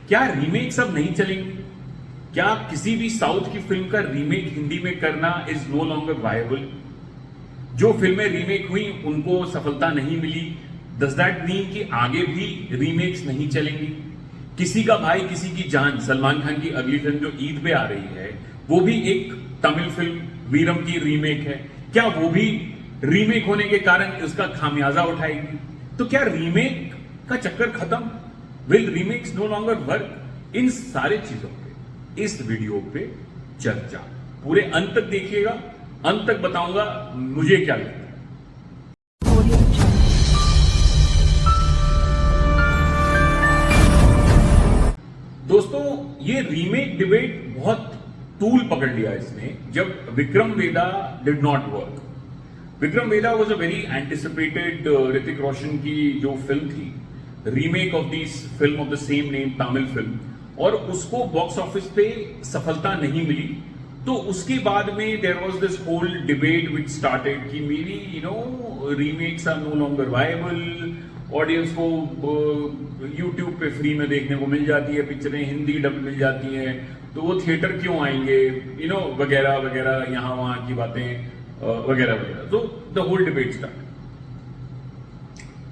क्या रीमेक्स अब नहीं चलेंगे? क्या किसी भी साउथ की फिल्म का रीमेक हिंदी में करना इज नो लॉन्गर वायबल? जो फिल्में रीमेक हुई उनको सफलता नहीं मिली, डज दैट मीन कि आगे भी रीमेक्स नहीं चलेंगी? किसी का भाई किसी की जान, सलमान खान की अगली फिल्म जो ईद पे आ रही है, वो भी एक तमिल फिल्म वीरम की रीमेक है। क्या वो भी रीमेक होने के कारण उसका खामियाजा उठाएगी? तो क्या रीमेक का चक्कर खत्म? Will remakes no longer work? इन सारे चीजों पे इस वीडियो पे चर्चा। पूरे अंत तक देखिएगा, अंत तक बताऊंगा मुझे क्या लगता है। दोस्तों, ये रीमेक डिबेट बहुत तूल पकड़ लिया इसने जब Vikram Vedha did not work. Vikram Vedha was a very anticipated Hrithik Roshan की जो फिल्म थी, remake of this film of the same name Tamil film, और उसको बॉक्स ऑफिस पे सफलता नहीं मिली। तो उसके बाद में there was this whole debate which started कि maybe remakes are no longer viable, audience को यूट्यूब पे फ्री में देखने को मिल जाती है, पिक्चरें हिंदी डब मिल जाती हैं, तो वो थिएटर क्यों आएंगे, वगैरह वगैरह, यहाँ वहां की बातें वगैरह वगैरह। तो द होल डिबेट स्टार्ट।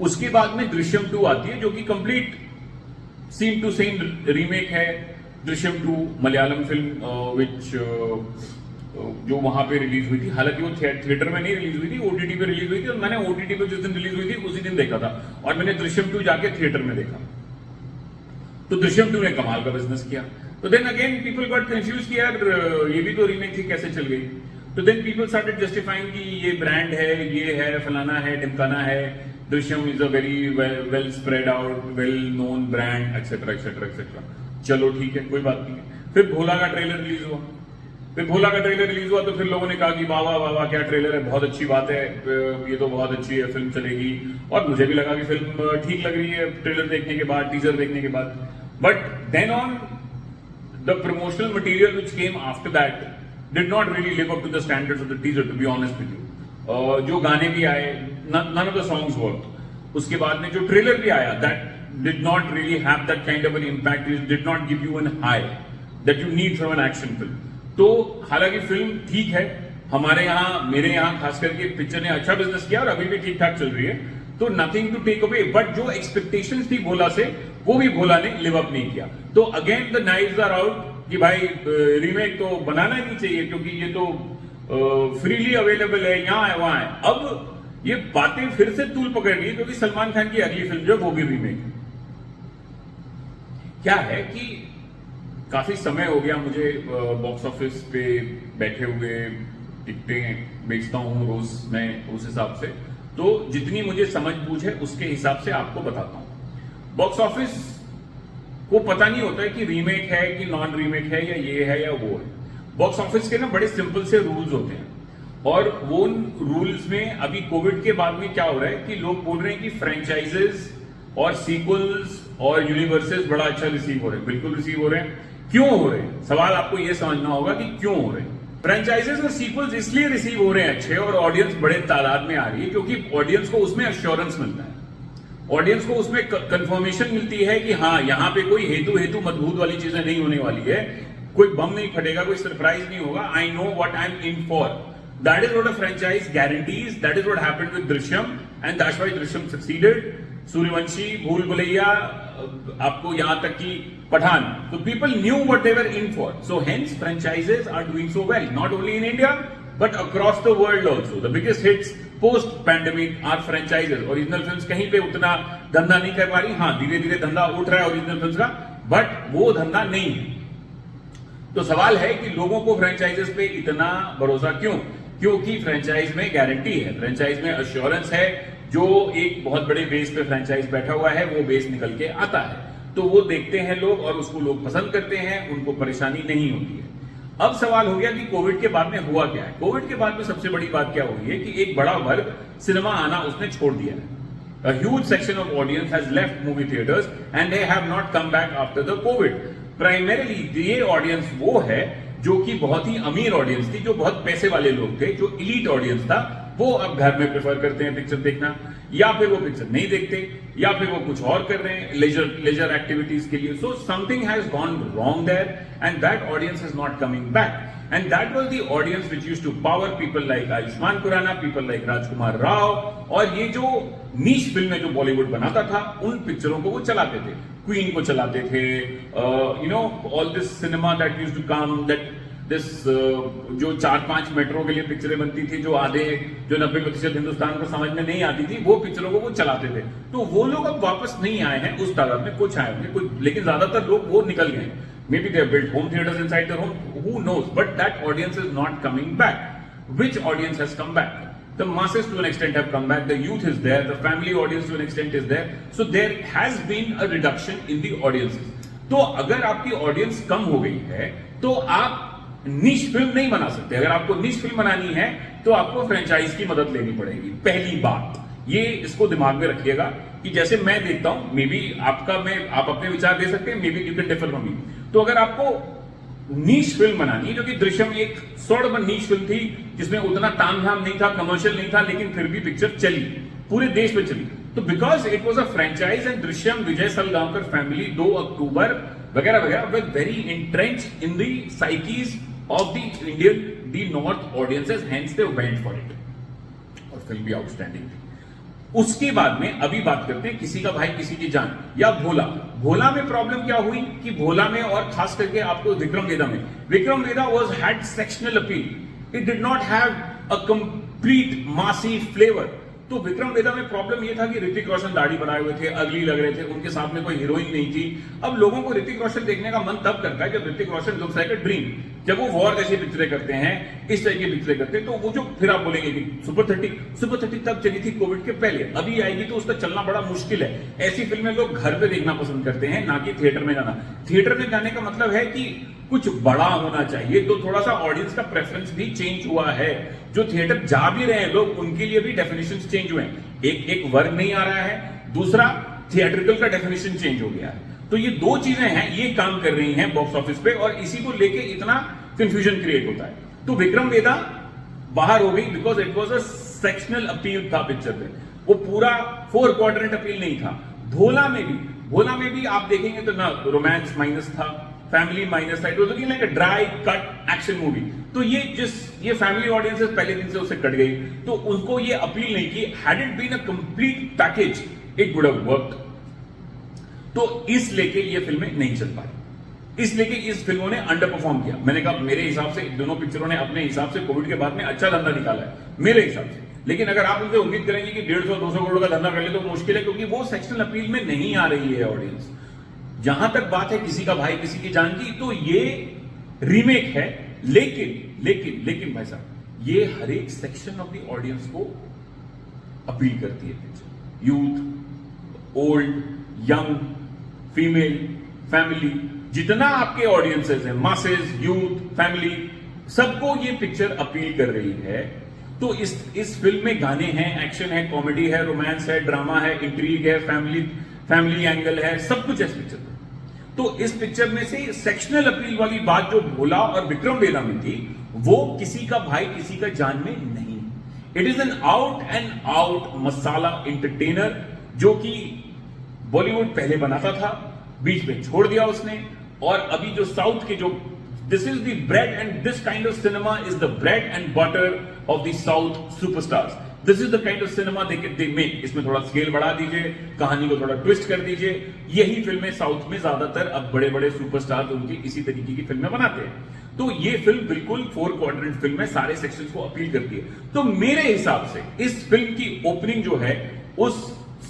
उसके बाद में दृश्यम 2 आती है जो कि complete same to same remake है। दृश्यम 2 मलयालम फिल्म विच जो वहां पे रिलीज हुई थी, हालांकि वो थिएटर में नहीं रिलीज हुई थी, ओटीटी पे रिलीज हुई थी, और मैंने ओटीटी पे जिस दिन रिलीज हुई थी उसी दिन देखा था, और मैंने दृश्यम 2 जाके थिएटर में देखा। तो दृश्यम 2 ने कमाल का बिजनेस किया। तो then again people got confuse कि यार ये भी तो रीमेक थी, कैसे चल गई? तो देन पीपल स्टार्टेड जस्टिफाइंग कि ये ब्रांड है, ये है, फलाना है, ढिमकाना है, Drishyam is a very well spread out, well known brand, etcetera etcetera etcetera. चलो ठीक है, कोई बात नहीं है। फिर भोला का ट्रेलर रिलीज हुआ। तो फिर लोगों ने कहा कि वाह वाह वाह वाह, क्या ट्रेलर है, बहुत अच्छी बात है, ये तो बहुत अच्छी है, फिल्म चलेगी। और मुझे भी लगा कि फिल्म ठीक लग रही है ट्रेलर देखने के बाद, टीजर देखने के बाद। But then on the promotional material which came after that did not really live up to the standards of the teaser, to be honest with you. जो गाने भी आए, none of the songs worked. उसके बाद में जो trailer भी आया, that did not really have that kind of an impact, it did not give you an high that you need from an action film. तो हालांकि फिल्म ठीक है, हमारे यहाँ, मेरे यहाँ खास करके पिक्चर ने अच्छा बिजनेस किया और अभी भी ठीक ठाक चल रही है, तो nothing to take away. But जो एक्सपेक्टेशंस थी भोला से, वो भी भोला ने लिव अप नहीं किया। तो again the knives are out कि भाई रीमेक तो बनाना ही नहीं चाहिए, क्योंकि ये तो फ्रीली अवेलेबल है, यहाँ है वहां है। अब ये बातें फिर से तूल पकड़ गई क्योंकि सलमान खान की अगली फिल्म जो वो भी रीमेक है। क्या है कि काफी समय हो गया मुझे बॉक्स ऑफिस पे बैठे हुए, टिकटें बेचता हूं रोज मैं उस हिसाब से, तो जितनी मुझे समझ बूझ है उसके हिसाब से आपको बताता हूं। बॉक्स ऑफिस को पता नहीं होता है कि रीमेक है कि नॉन रीमेक है, या ये है या वो है। बॉक्स ऑफिस के ना बड़े सिंपल से रूल्स होते हैं, और वो रूल्स में अभी कोविड के बाद में क्या हो रहा है कि लोग बोल रहे हैं कि फ्रेंचाइजेस और सीक्वल्स और यूनिवर्सेस बड़ा अच्छा रिसीव हो रहे हैं। बिल्कुल रिसीव हो रहे हैं। क्यों हो रहे हैं? सवाल आपको यह समझना होगा कि क्यों हो रहे हैं। फ्रेंचाइजेस और सीक्वल्स इसलिए रिसीव हो रहे हैं अच्छे, और ऑडियंस बड़े तादाद में आ रही है, क्योंकि ऑडियंस को उसमें अश्योरेंस मिलता है, ऑडियंस को उसमें कंफर्मेशन मिलती है कि हाँ, यहां पे कोई हेतु मजबूत वाली चीजें नहीं होने वाली है, कोई बम नहीं फटेगा, कोई सरप्राइज नहीं होगा। I know what I am in for. That is what a franchise guarantees. That is what happened with Drishyam, and that's why Drishyam succeeded. Suryavanshi, भूल भुलैया, आपको यहां तक कि Pathan, so people knew what they were in for. So hence franchises are doing so well, not only in India but across the world also. The biggest hits post pandemic are franchises. Original films कहीं पे उतना धंधा नहीं कर पा रही, हाँ धीरे धीरे धंधा उठ रहा है ओरिजिनल फिल्म्स का, बट वो धंधा नहीं है। तो सवाल है कि लोगों को फ्रेंचाइजेस पे इतना भरोसा क्यों? क्योंकि फ्रेंचाइज में गारंटी है, फ्रेंचाइज में अश्योरेंस है। जो एक बहुत बड़े बेस पे फ्रेंचाइज बैठा हुआ है, वो बेस निकल के आता है, तो वो देखते हैं लोग और उसको लोग पसंद करते हैं, उनको परेशानी नहीं होती है। अब सवाल हो गया कि कोविड के बाद में हुआ क्या है। कोविड के बाद में सबसे बड़ी बात क्या हुई है कि एक बड़ा वर्ग सिनेमा आना उसने छोड़ दिया है। A huge section of audience has left movie theaters and they have not come back after the COVID. Primarily ये ऑडियंस वो है जो कि बहुत ही अमीर ऑडियंस थी, जो बहुत पैसे वाले लोग थे, जो इलीट ऑडियंस था, वो अब घर में प्रेफर करते हैं पिक्चर देखना, या फिर वो पिक्चर नहीं देखते, या फिर वो कुछ और कर रहे हैं लेजर एक्टिविटीज के लिए. So something has gone wrong there and that audience is not coming back. And that was the audience which used to power people like Ayushmann Khurrana, people like Rajkumar Rao, और ये जो नीश फिल्में जो बॉलीवुड बनाता था उन पिक्चरों को वो चलाते थे. क्वीन को चलाते थे, all this cinema that used to come, that this जो 4-5 मेट्रो के लिए पिक्चरें बनती थी, जो 90% हिंदुस्तान को समझ में नहीं आती थी, वो पिक्चरों को वो चलाते थे. तो वो लोग अब वापस नहीं आए हैं उस तादाद में, कुछ आए होंगे, लेकिन ज्यादातर लोग वो निकल गए. Maybe they have built home theaters inside their home, who knows? But that audience is not coming back. Which audience has come back? The masses to an extent have come back, the youth is there, the family audience to an extent is there. So there has been a reduction in the audiences. तो अगर आपकी audience कम हो गई है, तो आप निश film नहीं बना सकते. अगर आपको निश फिल्म बनानी है, तो आपको फ्रेंचाइज की मदद लेनी पड़ेगी. पहली बात, ये इसको दिमाग में रखिएगा कि जैसे मैं देखता हूं, मे बी आप अपने विचार दे सकते हैं, may be you can differ from me. तो अगर आपको नीश फिल्म बनानी है, जो कि दृश्यम एक सॉर्ट ऑफ नीश फिल्म थी, जिसमें उतना तामझाम नहीं था, कमर्शियल नहीं था, लेकिन फिर भी पिक्चर चली, पूरे देश में चली. तो because it was a franchise and Drishyam, Vijay Salgaonkar family, 2 October वगैरह वगैरह, with very entrench in the साइकीज of the north audiences, hence they went for it, और फिल्म भी आउटस्टैंडिंग थी. उसके बाद में अभी बात करते हैं किसी का भाई किसी की जान, या भोला में प्रॉब्लम क्या हुई कि भोला में, और खास करके आपको Vikram Vedha was had sectional appeal. It did not have a complete massy flavour. तो विक्रम वेदा में प्रॉब्लम यह था कि ऋतिक रोशन दाढ़ी बनाए हुए थे, अगली लग रहे थे, उनके साथ में कोई हीरोइन नहीं थी. अब लोगों को ऋतिक रोशन देखने का मन तब करता है जब Hrithik Roshan looks like a dream, जब वो वॉर जैसी पिक्चरें करते हैं, इस तरह की पिक्चरें करते हैं. तो वो जो फिर आप बोलेंगे कि सुपर 30 तब चली थी कोविड के पहले, अभी आएगी तो उसका चलना बड़ा मुश्किल है. ऐसी फिल्में लोग घर पे देखना पसंद करते हैं, ना कि थिएटर में जाना. थिएटर में जाने का मतलब है कि कुछ बड़ा होना चाहिए. तो थोड़ा सा ऑडियंस का प्रेफरेंस भी चेंज हुआ है. जो थिएटर जा भी रहे हैं लोग, उनके लिए भी डेफिनेशन चेंज हुए हैं. एक वर्ग नहीं आ रहा है, दूसरा थिएट्रिकल का डेफिनेशन चेंज हो गया है. तो ये 2 चीजें हैं, ये काम कर रही हैं बॉक्स ऑफिस पे, और इसी को लेके इतना कंफ्यूजन क्रिएट होता है. तो विक्रम वेदा बाहर हो गई because it was a sectional appeal था पिक्चर पे, वो पूरा 4 क्वाड्रेंट अपील नहीं था. भोला में भी आप देखेंगे तो ना रोमांस माइनस था, फैमिली माइनस था. It was looking like a dry cut action movie. तो ये फैमिली ऑडियंसेस पहले दिन से उससे कट गई, तो उनको ये अपील नहीं की. Had it been a complete package, it would have worked. तो इस लेके ये फिल्में नहीं चल पाई, इसलिए कि इस फिल्मों ने अंडर परफॉर्म किया. मैंने कहा मेरे हिसाब से दोनों पिक्चरों ने अपने हिसाब से कोविड के बाद में अच्छा धंधा निकाला है, मेरे हिसाब से. लेकिन अगर आप उनसे उम्मीद करेंगे कि 150-200 करोड़ का धंधा कर ले, तो मुश्किल है, क्योंकि वो सेक्शनल अपील में नहीं आ रही है ऑडियंस. जहां तक बात है किसी का भाई किसी की जान की, तो ये रीमेक है, लेकिन भाई साहब, ये हर एक सेक्शन ऑफ द ऑडियंस को अपील करती है picture. Youth, old, young, female, family, जितना आपके ऑडियंसेस हैं, मासेस, यूथ, फैमिली, सबको ये पिक्चर अपील कर रही है. तो इस फिल्म में गाने हैं, एक्शन है, कॉमेडी है, रोमांस है, ड्रामा है, इंट्रीग है, फैमिली एंगल है, सब कुछ है इस पिक्चर में. तो इस पिक्चर में से सेक्शनल अपील वाली बात जो भोला और विक्रम वेदा में थी, वो किसी का भाई किसी का जान में नहीं. It is an out and out masala entertainer, जो कि बॉलीवुड पहले बनाता था, बीच में छोड़ दिया उसने. और अभी जो साउथ के जो this is the bread and this kind of cinema is the bread and butter of the south superstars. This is the kind of cinema they make. इसमें थोड़ा स्केल बढ़ा दीजिए, कहानी को थोड़ा ट्विस्ट कर दीजिए. यही फिल्में साउथ में ज्यादातर अब बड़े बड़े सुपरस्टार्स उनकी इसी तरीके की फिल्में बनाते हैं. तो ये फिल्म बिल्कुल 4 क्वाड्रेंट फिल्म है, सारे सेक्शंस को अपील करती है. तो मेरे हिसाब से इस फिल्म की ओपनिंग जो है, उस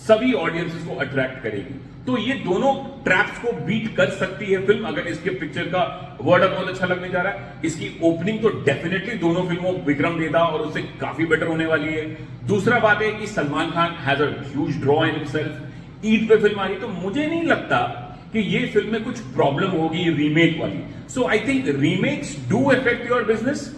सभी ऑडियंसेस को अट्रैक्ट करेगी. तो ये दोनों ट्रैप्स को बीट कर सकती है फिल्म, अगर इसके पिक्चर का वर्ड बहुत अच्छा लगने जा रहा है. इसकी ओपनिंग तो डेफिनेटली दोनों फिल्मों, विक्रम वेदा और उससे काफी बेटर होने वाली है. दूसरा बात है कि Salman Khan has a huge draw in himself. Eid पे फिल्म आ रही, तो मुझे नहीं लगता कि ये फिल्म में कुछ प्रॉब्लम होगी रीमेक वाली. So I think remakes do affect your business,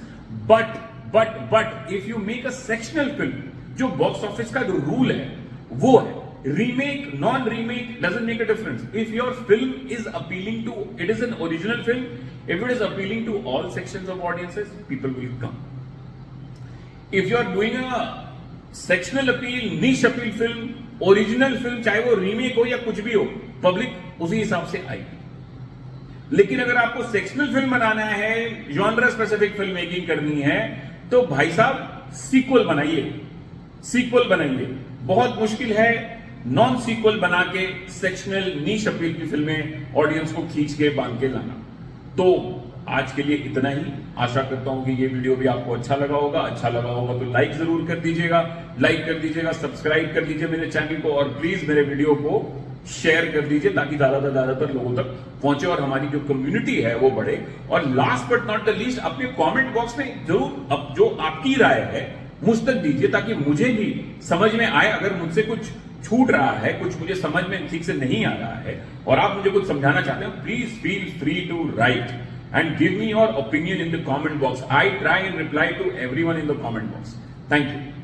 but if you make a sectional film, जो बॉक्स ऑफिस का जो रूल है वो है, remake, non-remake doesn't make a difference. If your film is appealing to, it is an original film, if it is appealing to all sections of audiences, people will come. If you are doing a sectional appeal, niche appeal film, original film, चाहे वो remake हो या कुछ भी हो, public उसी हिसाब से आएगी। लेकिन अगर आपको सेक्शनल फिल्म बनाना है, जॉनर स्पेसिफिक फिल्म मेकिंग करनी है, तो भाई साहब सीक्वल बनाइए, सीक्वल बनाइए। बहुत मुश्किल है नॉन सीक्वल बना के सेक्शनल नीश अपील की फिल्में ऑडियंस को खींच के बांध के लाना। तो आज के लिए इतना ही। आशा करता हूं कि ये वीडियो भी आपको अच्छा लगा होगा। अच्छा लगा होगा तो लाइक जरूर कर दीजिएगा, लाइक कर दीजिएगा, सब्सक्राइब कर लीजिए मेरे चैनल को, और प्लीज मेरे वीडियो को शेयर कर दीजिए ताकि ज्यादातर लोगों तक पहुंचे और हमारी जो कम्युनिटी है वो बढ़े। और last but not the least, अपने कमेंट बॉक्स में जरूर अब जो आपकी राय है मुझ तक दीजिए ताकि मुझे भी समझ में आए। अगर मुझसे कुछ छूट रहा है, कुछ मुझे समझ में ठीक से नहीं आ रहा है और आप मुझे कुछ समझाना चाहते हैं, please feel free to write and give me your opinion in the comment box. I try and reply to everyone in the comment box. Thank you.